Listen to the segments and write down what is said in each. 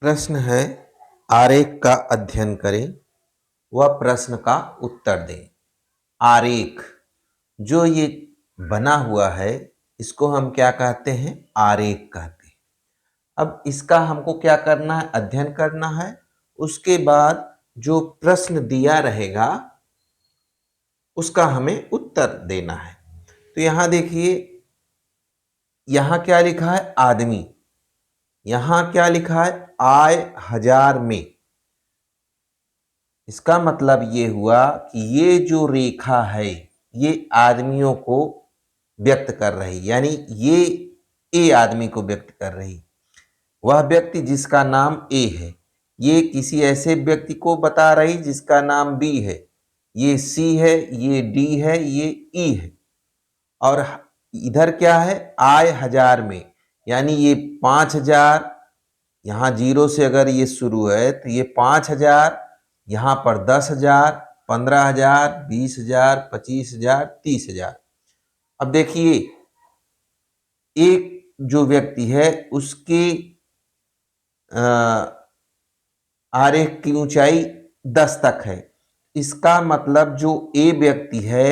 प्रश्न है आरेख का अध्ययन करें व प्रश्न का उत्तर दें। आरेख जो ये बना हुआ है इसको हम क्या कहते हैं? आरेख कहते हैं। अब इसका हमको क्या करना है? अध्ययन करना है। उसके बाद जो प्रश्न दिया रहेगा उसका हमें उत्तर देना है। तो यहां देखिए, यहां क्या लिखा है? आदमी। यहां क्या लिखा है? आय 1000 में। इसका मतलब ये हुआ कि ये जो रेखा है ये आदमियों को व्यक्त कर रही, यानी ये ए आदमी को व्यक्त कर रही। वह व्यक्ति जिसका नाम ए है, ये किसी ऐसे व्यक्ति को बता रही जिसका नाम बी है, ये सी है, ये डी है, ये ई है। और इधर क्या है? आय 1000 में, यानी ये 5000, यहां जीरो से अगर ये शुरू है तो ये 5000, यहां पर 10,000, 15,000, 20,000, 25,000, 30,000। अब देखिए, एक जो व्यक्ति है उसके आरेख की ऊंचाई 10 तक है। इसका मतलब जो ए व्यक्ति है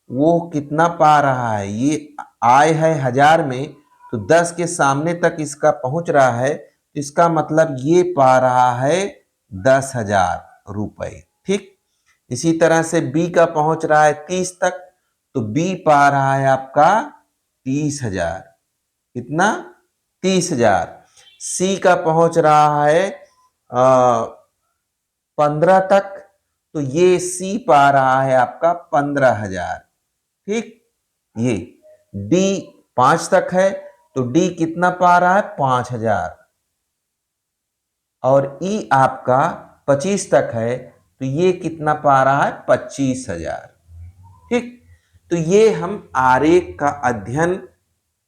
वो कितना पा रहा है? ये आय है 1000 में, तो 10 के सामने तक इसका पहुंच रहा है, तो इसका मतलब ये पा रहा है 10,000 रुपए। ठीक, इसी तरह से बी का पहुंच रहा है 30 तक, तो बी पा रहा है आपका 30,000। कितना? 30,000। सी का पहुंच रहा है 15 तक, तो ये सी पा रहा है आपका 15,000। ठीक, ये डी 5 तक है, तो डी कितना पा रहा है? 5,000। और ई आपका 25 तक है, तो ये कितना पा रहा है? 25,000। ठीक, तो ये हम आरेख का अध्ययन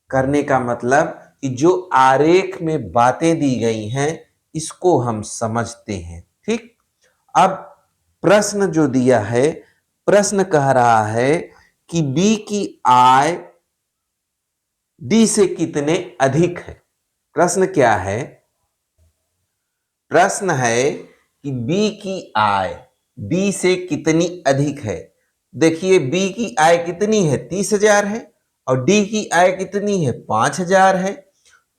करने का मतलब कि जो आरेख में बातें दी गई हैं इसको हम समझते हैं। ठीक, अब प्रश्न जो दिया है, प्रश्न कह रहा है कि बी की आय डी से कितने अधिक है। प्रश्न क्या है? प्रश्न है कि बी की आय डी से कितनी अधिक है। देखिए, बी की आय कितनी है? 30,000 है, और डी की आय कितनी है? 5,000 है।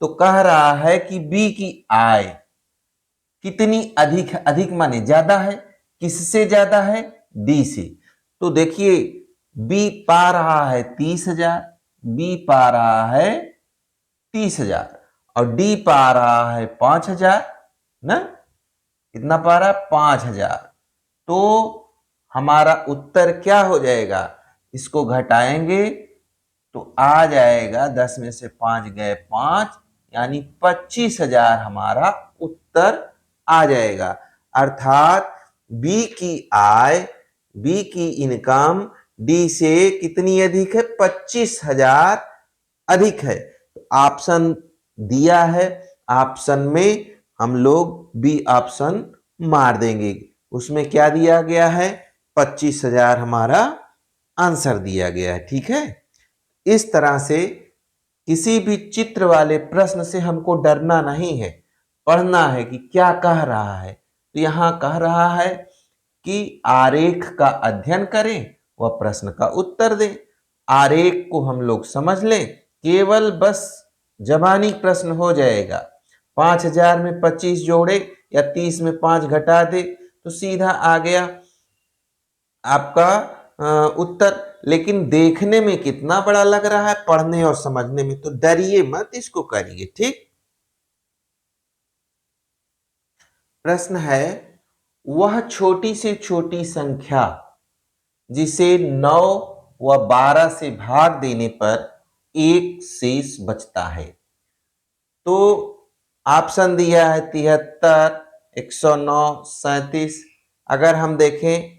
तो कह रहा है कि बी की आय कितनी अधिक है? अधिक माने ज्यादा है। किससे ज्यादा है? डी से। तो देखिए, बी पा रहा है 30,000, बी पा रहा है 30,000, और डी पा रहा है 5,000 ना। कितना पा रहा है? 5,000। तो हमारा उत्तर क्या हो जाएगा? इसको घटाएंगे तो आ जाएगा, 10 में से 5 गए 5, यानी 25,000 हमारा उत्तर आ जाएगा। अर्थात बी की आय, बी की इनकम डी से कितनी अधिक है? 25,000 अधिक है। ऑप्शन दिया है, ऑप्शन में हम लोग बी ऑप्शन मार देंगे। उसमें क्या दिया गया है? 25,000 हमारा आंसर दिया गया है। ठीक है, इस तरह से किसी भी चित्र वाले प्रश्न से हमको डरना नहीं है, पढ़ना है कि क्या कह रहा है। तो यहां कह रहा है कि आरेख का अध्ययन करें व प्रश्न का उत्तर दें। आरेख को हम लोग समझ लें, केवल बस जबानी प्रश्न हो जाएगा। 5,000 में 25 जोड़े या 30 में 5 घटा दे तो सीधा आ गया आपका उत्तर। लेकिन देखने में कितना बड़ा लग रहा है, पढ़ने और समझने में तो डरिए मत, इसको करिए। ठीक, प्रश्न है, वह छोटी से छोटी संख्या जिसे 9 व 12 से भाग देने पर एक शेष बचता है। तो ऑप्शन दिया है 73, 109, 37। अगर हम देखें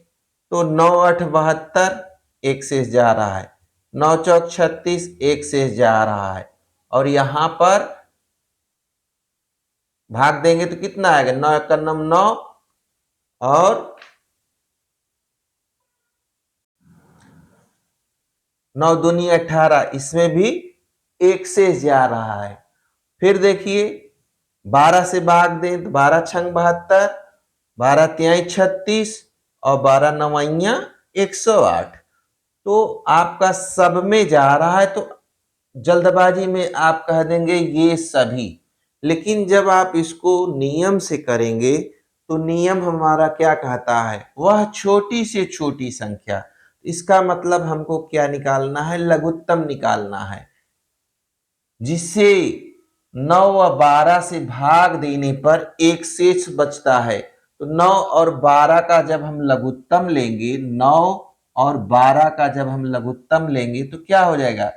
तो 9 8 72, एक शेष जा रहा है। 9 चौक 36, एक शेष जा रहा है। और यहां पर भाग देंगे तो कितना आएगा? 9 एक 9, और 9 दूनी 18, इसमें भी एक शेष जा रहा है। फिर देखिए 12 से भाग दें तो 12 छंग 72, 12 तिहाई 36 और 12 नवैया 108। तो आपका सब में जा रहा है तो जल्दबाजी में आप कह देंगे ये सभी, लेकिन जब आप इसको नियम से करेंगे तो नियम हमारा क्या कहता है, वह छोटी से छोटी संख्या। इसका मतलब हमको क्या निकालना है, लघुत्तम निकालना है, जिससे 9 व 12 से भाग देने पर एक शेष बचता है। तो 9 और 12 का जब हम लघुत्तम लेंगे, 9 और 12 का जब हम लघुत्तम लेंगे तो क्या हो जाएगा,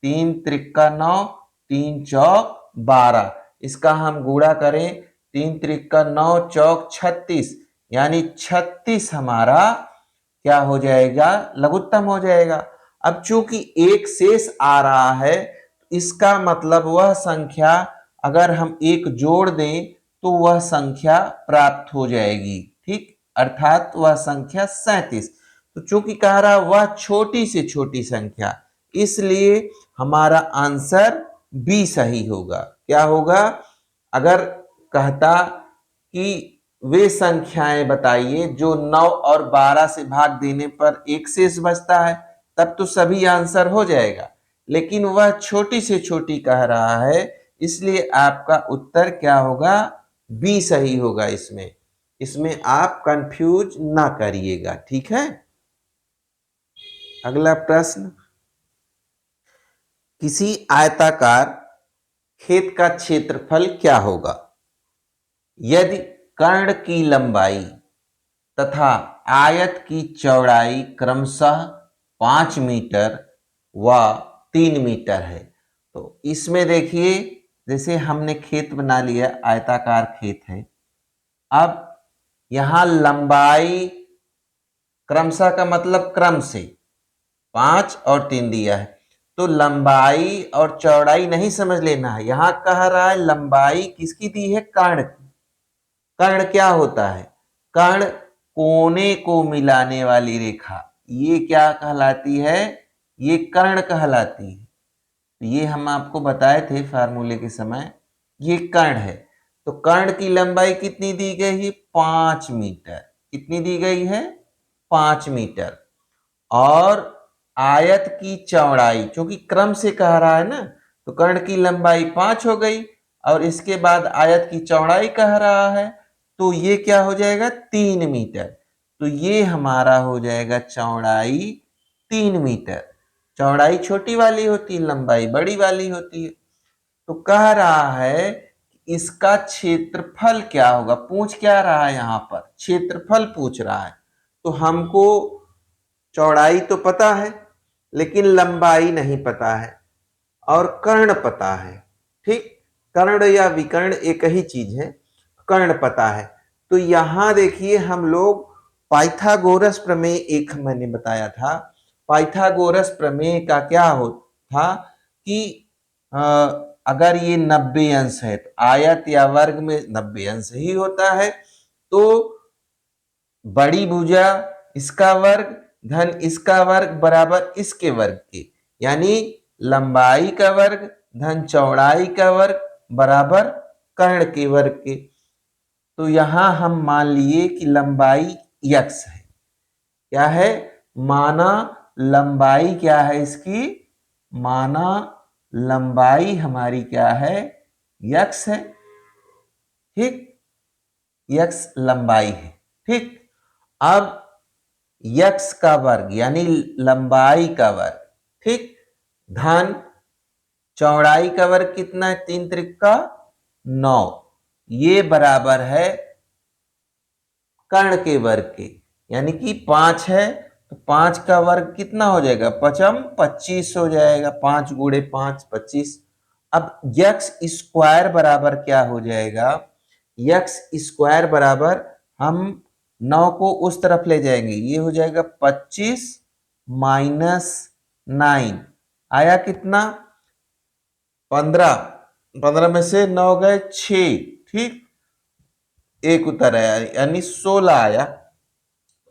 3 त्रिका 9, 3 चौक 12, इसका हम गुणा करें 3 त्रिका 9 चौक 36, यानी 36 हमारा क्या हो जाएगा, लघुत्तम हो जाएगा। अब चूंकि एक शेष आ रहा है, इसका मतलब वह संख्या अगर हम एक जोड़ दें तो वह संख्या प्राप्त हो जाएगी, ठीक, अर्थात वह संख्या 37। तो चूंकि कह रहा वह छोटी से छोटी संख्या, इसलिए हमारा आंसर बी सही होगा। क्या होगा, अगर कहता कि वे संख्याएं बताइए जो 9 और 12 से भाग देने पर एक शेष बचता है, तब तो सभी आंसर हो जाएगा, लेकिन वह छोटी से छोटी कह रहा है, इसलिए आपका उत्तर क्या होगा, बी सही होगा। इसमें आप कंफ्यूज ना करिएगा, ठीक है। अगला प्रश्न, किसी आयताकार खेत का क्षेत्रफल क्या होगा यदि कर्ण की लंबाई तथा आयत की चौड़ाई क्रमशः 5 मीटर व 3 मीटर है। तो इसमें देखिए, जैसे हमने खेत बना लिया, आयताकार खेत है, अब यहां लंबाई क्रमशः का मतलब क्रम से 5 और 3 दिया है, तो लंबाई और चौड़ाई नहीं समझ लेना है, यहां कह रहा है लंबाई किसकी दी है, कर्ण की। कर्ण क्या होता है, कर्ण कोने को मिलाने वाली रेखा, ये क्या कहलाती है, ये कर्ण कहलाती है। ये हम आपको बताए थे फार्मूले के समय, ये कर्ण है। तो कर्ण की लंबाई कितनी दी गई है, 5 मीटर, कितनी दी गई है, 5 मीटर। और आयत की चौड़ाई, क्योंकि क्रम से कह रहा है ना, तो कर्ण की लंबाई 5 हो गई और इसके बाद आयत की चौड़ाई कह रहा है, तो ये क्या हो जाएगा, 3 मीटर। तो ये हमारा हो जाएगा चौड़ाई 3 मीटर। चौड़ाई छोटी वाली होती है, लंबाई बड़ी वाली होती है। तो कह रहा है कि इसका क्षेत्रफल क्या होगा, पूछ क्या रहा है, यहां पर क्षेत्रफल पूछ रहा है। तो हमको चौड़ाई तो पता है लेकिन लंबाई नहीं पता है, और कर्ण पता है, ठीक, कर्ण या विकर्ण एक ही चीज है, कर्ण पता है। तो यहां देखिए हम लोग पाइथागोरस प्रमेय, एक मैंने बताया था, पाइथागोरस प्रमेय का क्या था कि अगर ये 90 अंश है तो आयत या वर्ग में 90 अंश ही होता है, तो बड़ी भुजा इसका वर्ग धन इसका वर्ग बराबर इसके वर्ग के, यानी लंबाई का वर्ग धन चौड़ाई का वर्ग बराबर कर्ण के वर्ग के। तो यहां हम मान लिए कि लंबाई x है, क्या है, माना लंबाई क्या है इसकी, माना लंबाई हमारी क्या है, x है, ठीक, x लंबाई है, ठीक। अब x का वर्ग यानी लंबाई का वर्ग, ठीक, धन चौड़ाई का वर्ग कितना है, 3 त्रिका 9, ये बराबर है कर्ण के वर्ग के, यानी कि 5 है तो 5 का वर्ग कितना हो जाएगा, 5 25 हो जाएगा, 5 गुणे 5 25। अब x स्क्वायर बराबर क्या हो जाएगा, x स्क्वायर बराबर, हम 9 को उस तरफ ले जाएंगे, ये हो जाएगा 25 माइनस 9, आया कितना, 15, 15 में से 9 गए 6, ठीक, एक उत्तर आया यानी 16 आया।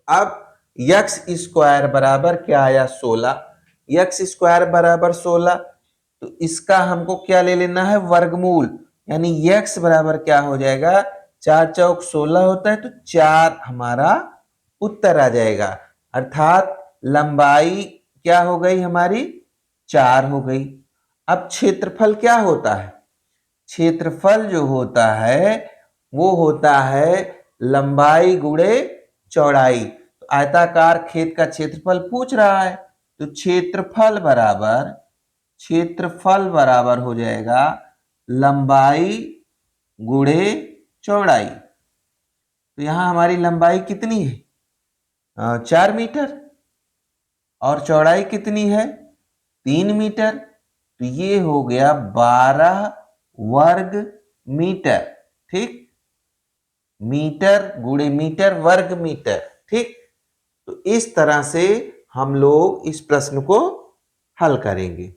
अब x स्क्वायर बराबर क्या आया, 16, x स्क्वायर बराबर 16, तो इसका हमको क्या ले लेना है, वर्गमूल। यानी x बराबर क्या हो जाएगा, 4 चौक 16 होता है तो 4 हमारा उत्तर आ जाएगा। अर्थात लंबाई क्या हो गई हमारी, 4 हो गई। अब क्षेत्रफल क्या होता है, क्षेत्रफल जो होता है वो होता है लंबाई गुणे चौड़ाई। तो आयताकार खेत का क्षेत्रफल पूछ रहा है, तो क्षेत्रफल बराबर हो जाएगा लंबाई गुणे चौड़ाई। तो यहां हमारी लंबाई कितनी है, 4 मीटर, और चौड़ाई कितनी है, 3 मीटर। तो ये हो गया 12 वर्ग मीटर। ठीक, मीटर गुणे मीटर वर्ग मीटर। ठीक, तो इस तरह से हम लोग इस प्रश्न को हल करेंगे।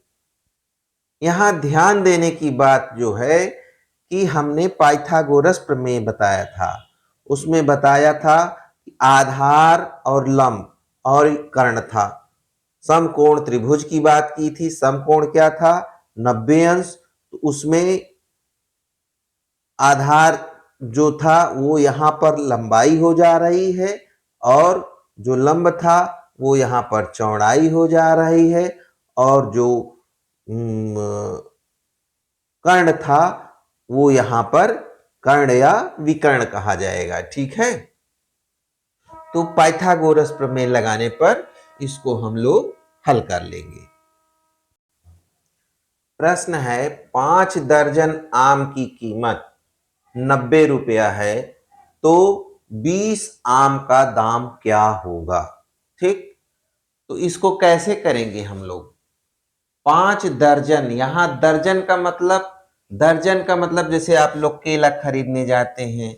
यहां ध्यान देने की बात जो है कि हमने पाइथागोरस प्रमेय बताया था, उसमें बताया था कि आधार और लंब और कर्ण था। समकोण त्रिभुज की बात की थी, समकोण क्या था, 90 अंश। तो उसमें आधार जो था वो यहां पर लंबाई हो जा रही है, और जो लंब था वो यहां पर चौड़ाई हो जा रही है, और जो कर्ण था वो यहां पर कर्ण या विकर्ण कहा जाएगा। ठीक है, तो पाइथागोरस प्रमेय लगाने पर इसको हम लोग हल कर लेंगे। प्रश्न है, 5 दर्जन आम की कीमत 90 रुपया है, तो 20 आम का दाम क्या होगा। ठीक, तो इसको कैसे करेंगे हम लोग, 5 दर्जन, यहां दर्जन का मतलब जैसे आप लोग केला खरीदने जाते हैं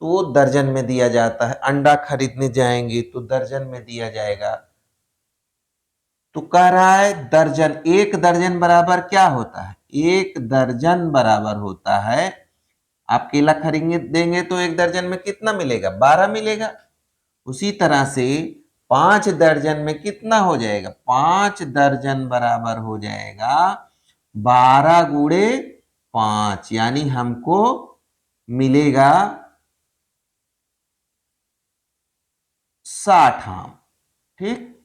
तो वो दर्जन में दिया जाता है, अंडा खरीदने जाएंगे तो दर्जन में दिया जाएगा। तो कह रहा है दर्जन, एक दर्जन बराबर क्या होता है, एक दर्जन बराबर होता है, आप केला खरीदने देंगे तो एक दर्जन में कितना मिलेगा, 12 मिलेगा। उसी तरह से 5 दर्जन में कितना हो जाएगा, 5 दर्जन बराबर हो जाएगा 12 गुणे 5, यानी हमको मिलेगा 60 आम। ठीक,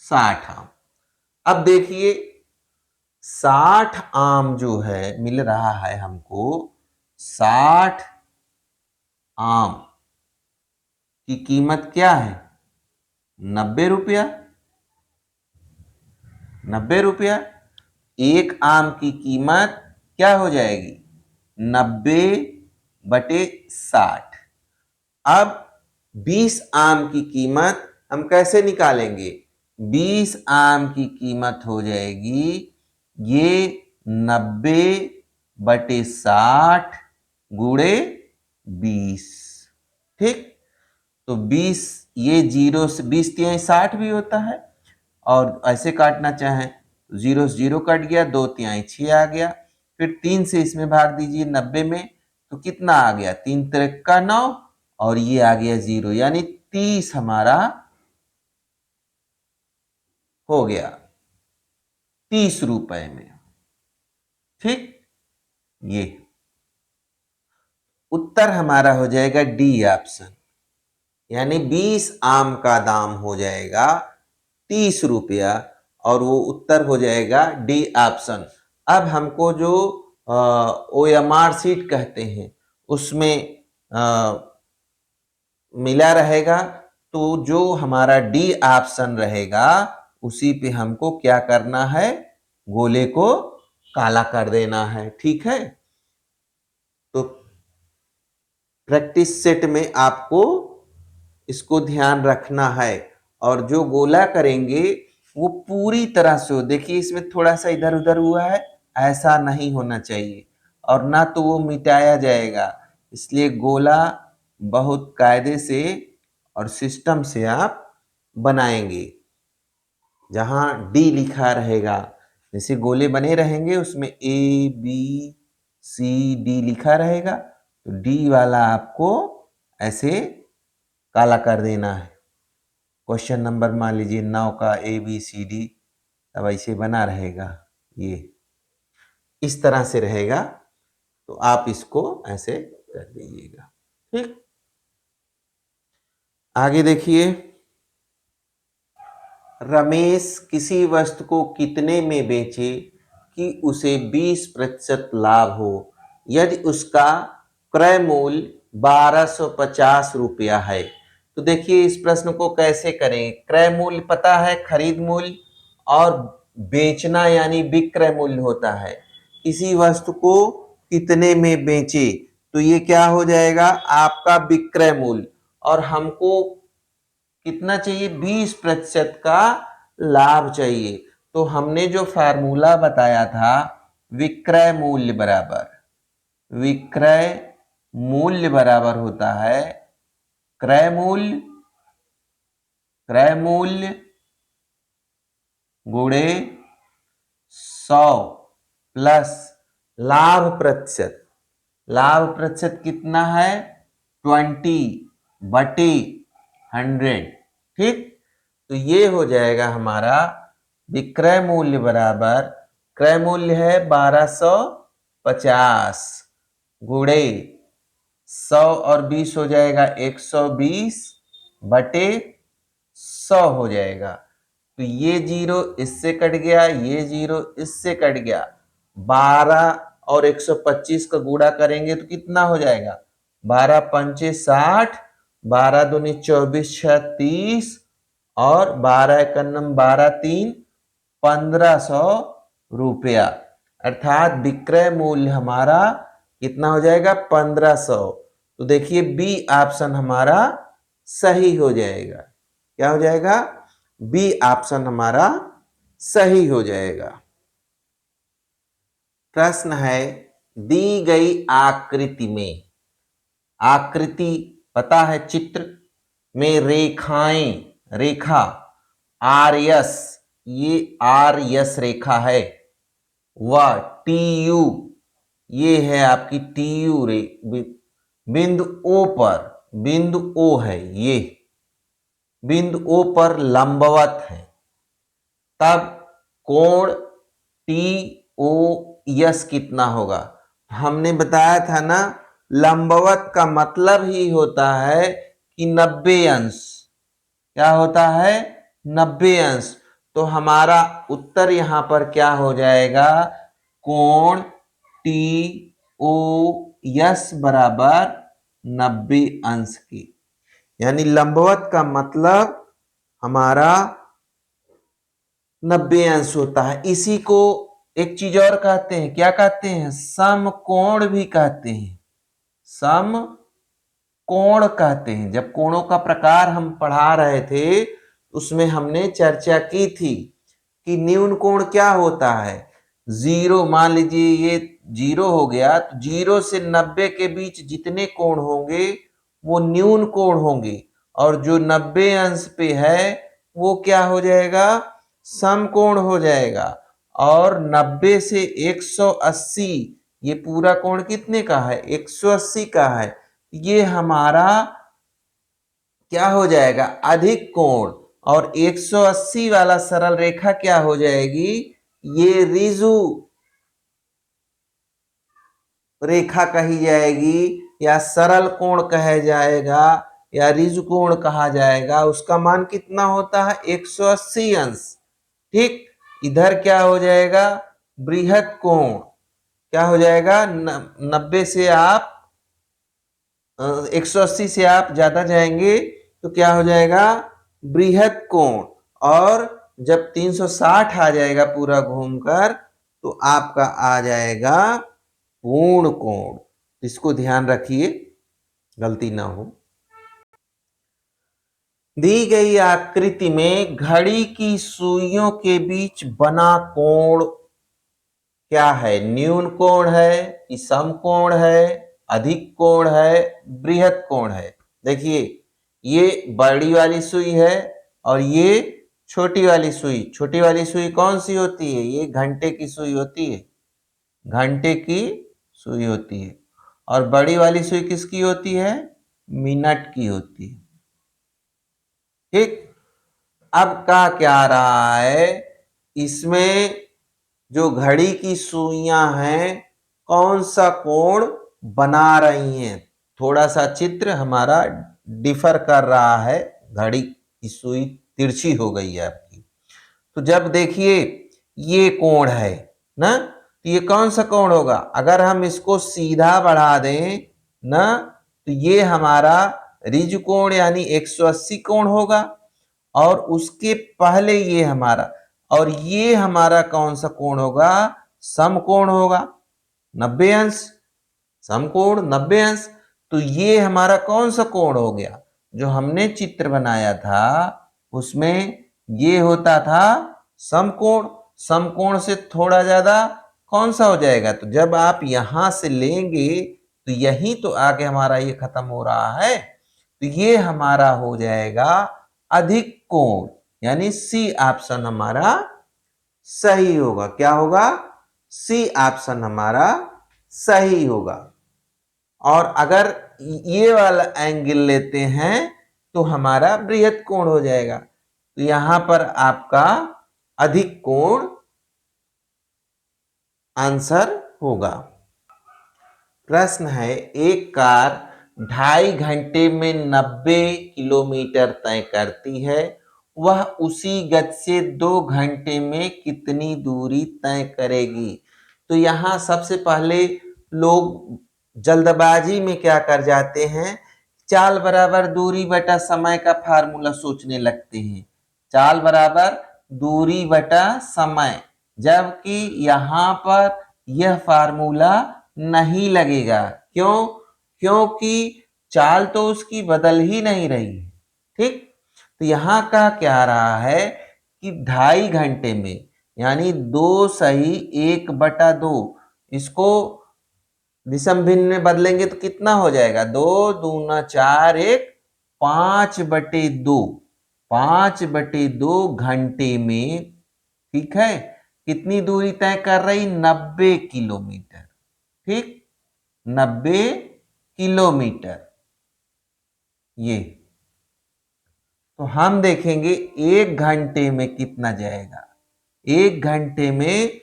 60 आम। अब देखिए 60 आम जो है मिल रहा है हमको, 60 आम की कीमत क्या है, 90 रुपया। 90 रुपया, एक आम की कीमत क्या हो जाएगी, 90/60। अब 20 आम की कीमत हम कैसे निकालेंगे, 20 आम की कीमत हो जाएगी ये 90/60 गुणे 20। ठीक, तो 20, ये 0 से 20 तिहाई 60 भी होता है, और ऐसे काटना चाहें तो 0 से 0 कट गया, 2 तिहाई 6 आ गया, फिर 3 से इसमें भाग दीजिए 90 में, तो कितना आ गया, 3 तिरक का 9, और ये आ गया 0, यानी 30 हमारा हो गया 30 रुपए में। ठीक, ये उत्तर हमारा हो जाएगा डी ऑप्शन, यानी 20 आम का दाम हो जाएगा 30 रुपया, और वो उत्तर हो जाएगा डी ऑप्शन। अब हमको जो OMR शीट कहते हैं उसमें मिला रहेगा, तो जो हमारा डी ऑप्शन रहेगा उसी पे हमको क्या करना है, गोले को काला कर देना है। ठीक है, तो प्रैक्टिस सेट में आपको इसको ध्यान रखना है, और जो गोला करेंगे वो पूरी तरह से हो, देखिए इसमें थोड़ा सा इधर उधर हुआ है, ऐसा नहीं होना चाहिए, और ना तो वो मिटाया जाएगा। इसलिए गोला बहुत कायदे से और सिस्टम से आप बनाएंगे। जहां डी लिखा रहेगा, जैसे गोले बने रहेंगे उसमें ABCD लिखा रहेगा, तो डी वाला आपको ऐसे काला कर देना है। क्वेश्चन नंबर मान लीजिए 9 का ABCD, तब ऐसे बना रहेगा, ये इस तरह से रहेगा। तो आप इसको ऐसे कर दीजिएगा। ठीक, आगे देखिए, रमेश किसी वस्तु को कितने में बेचे कि उसे 20% लाभ हो यदि उसका क्रय मूल्य 1250 रुपया है। तो देखिए इस प्रश्न को कैसे करें। क्रय मूल्य पता है, खरीद मूल्य, और बेचना यानी विक्रय मूल्य होता है। किसी वस्तु को कितने में बेचे तो ये क्या हो जाएगा, आपका विक्रय मूल्य, और हमको कितना चाहिए, 20% का लाभ चाहिए। तो हमने जो फार्मूला बताया था, विक्रय मूल्य बराबर होता है क्रय मूल्य गुणे 100 प्लस लाभ प्रतिशत। लाभ प्रतिशत कितना है, 20/100। ठीक, तो ये हो जाएगा हमारा विक्रय मूल्य बराबर, क्रय मूल्य है 1250 गुणे 100 और 20 हो जाएगा 120/100 हो जाएगा। तो ये जीरो इससे कट गया, ये जीरो इससे कट गया। 12 और 125 का गुणा करेंगे तो कितना हो जाएगा, 12 पंचे 60, 12 दूनी 24, 6 30, और 12 एकन्नम 12 3 1500 रुपया। अर्थात विक्रय मूल्य हमारा कितना हो जाएगा, 1500। तो देखिए बी ऑप्शन हमारा सही हो जाएगा। क्या हो जाएगा, बी ऑप्शन हमारा सही हो जाएगा। प्रश्न है, दी गई आकृति में, आकृति पता है चित्र में रेखा आर यस, ये आर यस रेखा है, व टी यू, ये है आपकी टी यू बिंदु ओ है, ये बिंदु ओ पर लंबवत है, तब कोण टी ओ यस कितना होगा। हमने बताया था ना, लंबवत का मतलब ही होता है कि 90 अंश। क्या होता है, 90 अंश। तो हमारा उत्तर यहां पर क्या हो जाएगा, कोण टी ओ यस बराबर 90 अंश की। यानी लंबवत का मतलब हमारा 90 अंश होता है। इसी को एक चीज और कहते हैं, क्या कहते हैं, समकोण भी कहते हैं, समकोण कहते हैं। जब कोणों का प्रकार हम पढ़ा रहे थे उसमें हमने चर्चा की थी कि न्यून कोण क्या होता है, जीरो, मान लीजिए ये जीरो हो गया, तो जीरो से 90 के बीच जितने कोण होंगे वो न्यून कोण होंगे, और जो 90 अंश पे है वो क्या हो जाएगा, समकोण हो जाएगा। और 90 से 180, ये पूरा कोण कितने का है, 180 का है। ये हमारा क्या हो जाएगा, अधिक कोण। और 180 वाला सरल रेखा क्या हो जाएगी, ये ऋजु रेखा कही जाएगी, या सरल कोण कहा जाएगा, या ऋजु कोण कहा जाएगा। उसका मान कितना होता है, 180 अंश। ठीक, इधर क्या हो जाएगा, बृहत कोण। क्या हो जाएगा, 90 से आप 180 से आप ज्यादा जाएंगे तो क्या हो जाएगा, बृहत कोण। और जब 360 आ जाएगा पूरा घूमकर तो आपका आ जाएगा पूर्ण कोण। इसको ध्यान रखिए, गलती ना हो। दी गई आकृति में घड़ी की सुइयों के बीच बना कोण क्या है, न्यून कोण है कि समकोण है, अधिक कोण है, बृहत कोण है। देखिए ये बड़ी वाली सुई है और ये छोटी वाली सुई। छोटी वाली सुई कौन सी होती है, ये घंटे की सुई होती है, घंटे की सुई होती है। और बड़ी वाली सुई किसकी होती है, मिनट की होती है। ठीक, अब का क्या रहा है, इसमें जो घड़ी की सुइयां हैं कौन सा कोण बना रही हैं। थोड़ा सा चित्र हमारा डिफर कर रहा है, घड़ी की सुई तिरछी हो गई है आपकी। तो जब देखिए ये कोण है ना, तो ये कौन सा कोण होगा, अगर हम इसको सीधा बढ़ा दें ना, तो ये हमारा ऋजु कोण यानी 180 कोण होगा, और उसके पहले ये हमारा, और ये हमारा कौन सा कोण होगा, समकोण होगा 90 अंश, समकोण 90 अंश। तो ये हमारा कौन सा कोण हो गया, जो हमने चित्र बनाया था उसमें ये होता था समकोण। समकोण से थोड़ा ज्यादा कौन सा हो जाएगा, तो जब आप यहां से लेंगे तो यही तो आगे हमारा ये खत्म हो रहा है, तो ये हमारा हो जाएगा अधिक कोण, यानी सी ऑप्शन हमारा सही होगा। क्या होगा, सी ऑप्शन हमारा सही होगा। और अगर ये वाला एंगल लेते हैं तो हमारा बृहत कोण हो जाएगा, तो यहां पर आपका अधिक कोण आंसर होगा। प्रश्न है, एक कार 2.5 घंटे में 90 किलोमीटर तय करती है, वह उसी गति से 2 घंटे में कितनी दूरी तय करेगी। तो यहां सबसे पहले लोग जल्दबाजी में क्या कर जाते हैं, चाल बराबर दूरी बटा समय का फार्मूला सोचने लगते हैं, चाल बराबर दूरी बटा समय, जबकि यहां पर यह फार्मूला नहीं लगेगा। क्यों, क्योंकि चाल तो उसकी बदल ही नहीं रही है। ठीक, तो यहां का क्या रहा है कि 2.5 घंटे में, यानी 2 सही 1/2, इसको विषम भिन्न में बदलेंगे तो कितना हो जाएगा, 2 दूना 4, 1 5/2, 5/2 घंटे में, ठीक है, कितनी दूरी तय कर रही, 90 किलोमीटर। ठीक, 90 किलोमीटर। ये तो हम देखेंगे 1 घंटे में कितना जाएगा। 1 घंटे में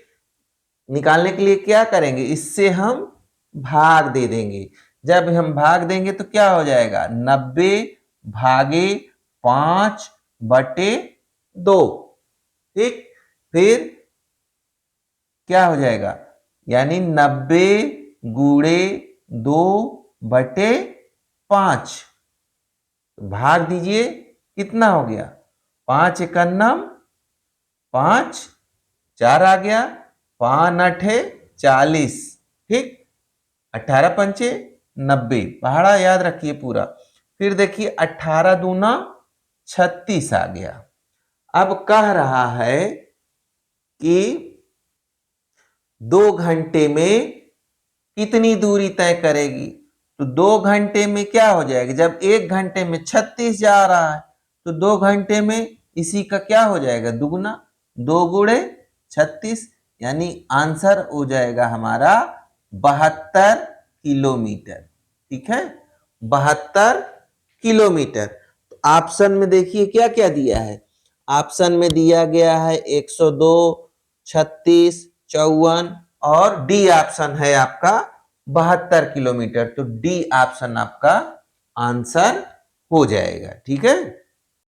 निकालने के लिए क्या करेंगे, इससे हम भाग दे देंगे। जब हम भाग देंगे तो क्या हो जाएगा, 90 भागे 5/2। ठीक, फिर क्या हो जाएगा, यानी 90 गुणे 2/5, भाग दीजिए, कितना हो गया, 5 एकन्नम 5, 4 आ गया, 5 8 40। ठीक, 18 पंचे 90, पहाड़ा याद रखिए पूरा। फिर देखिए 18 दूना 36 आ गया। अब कह रहा है कि 2 घंटे में कितनी दूरी तय करेगी। तो 2 घंटे में क्या हो जाएगा, जब 1 घंटे में 36 जा रहा है तो 2 घंटे में इसी का क्या हो जाएगा, दुगुना, 2 गुणे 36, यानी आंसर हो जाएगा हमारा 72 किलोमीटर। ठीक है, 72 किलोमीटर। तो ऑप्शन में देखिए क्या क्या दिया है, ऑप्शन में दिया गया है 102, 36, 54, और डी ऑप्शन है आपका 72 किलोमीटर। तो डी ऑप्शन आपका आंसर हो जाएगा। ठीक है।